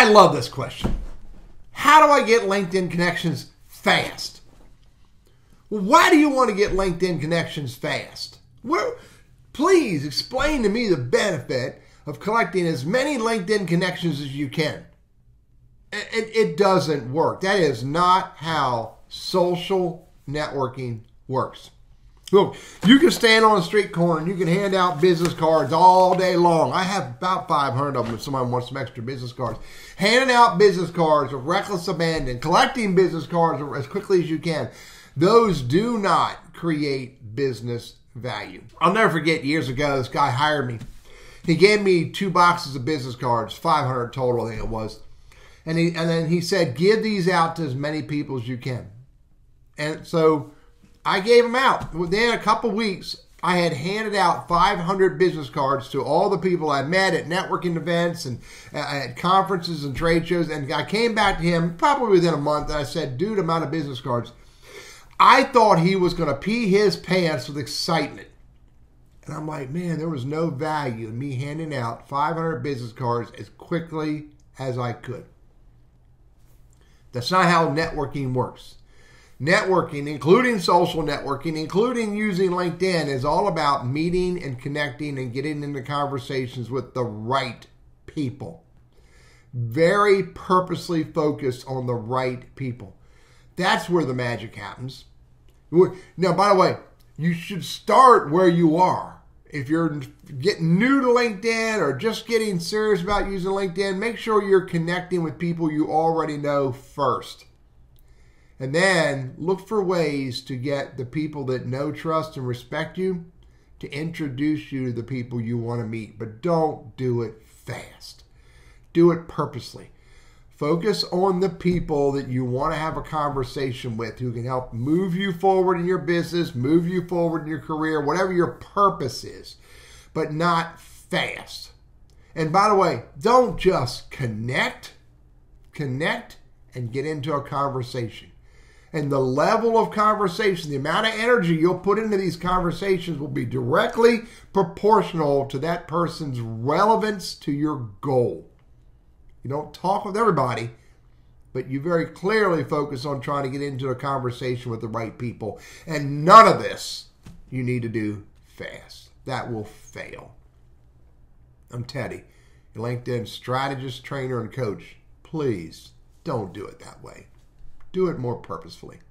I love this question. How do I get LinkedIn connections fast? Well, why do you want to get LinkedIn connections fast? Well, please explain to me the benefit of collecting as many LinkedIn connections as you can. It doesn't work. That is not how social networking works. Look, you can stand on a street corner and you can hand out business cards all day long. I have about 500 of them if someone wants some extra business cards. Handing out business cards with reckless abandon, collecting business cards as quickly as you can. Those do not create business value. I'll never forget, years ago, this guy hired me. He gave me 2 boxes of business cards, 500 total, I think it was. And then he said, give these out to as many people as you can. And so I gave them out. Within a couple weeks, I had handed out 500 business cards to all the people I met at networking events and at conferences and trade shows. And I came back to him probably within a month, and I said, dude, I'm out of business cards. I thought he was going to pee his pants with excitement. And I'm like, man, there was no value in me handing out 500 business cards as quickly as I could. That's not how networking works. Networking, including social networking, including using LinkedIn, is all about meeting and connecting and getting into conversations with the right people. Very purposely focused on the right people. That's where the magic happens. Now, by the way, you should start where you are. If you're getting new to LinkedIn or just getting serious about using LinkedIn, make sure you're connecting with people you already know first. And then look for ways to get the people that know, trust, and respect you to introduce you to the people you want to meet. But don't do it fast. Do it purposely. Focus on the people that you want to have a conversation with who can help move you forward in your business, move you forward in your career, whatever your purpose is, but not fast. And by the way, don't just connect and get into a conversation. And the level of conversation, the amount of energy you'll put into these conversations will be directly proportional to that person's relevance to your goal. You don't talk with everybody, but you very clearly focus on trying to get into a conversation with the right people. And none of this you need to do fast. That will fail. I'm Teddy, your LinkedIn strategist, trainer, and coach. Please don't do it that way. Do it more purposefully.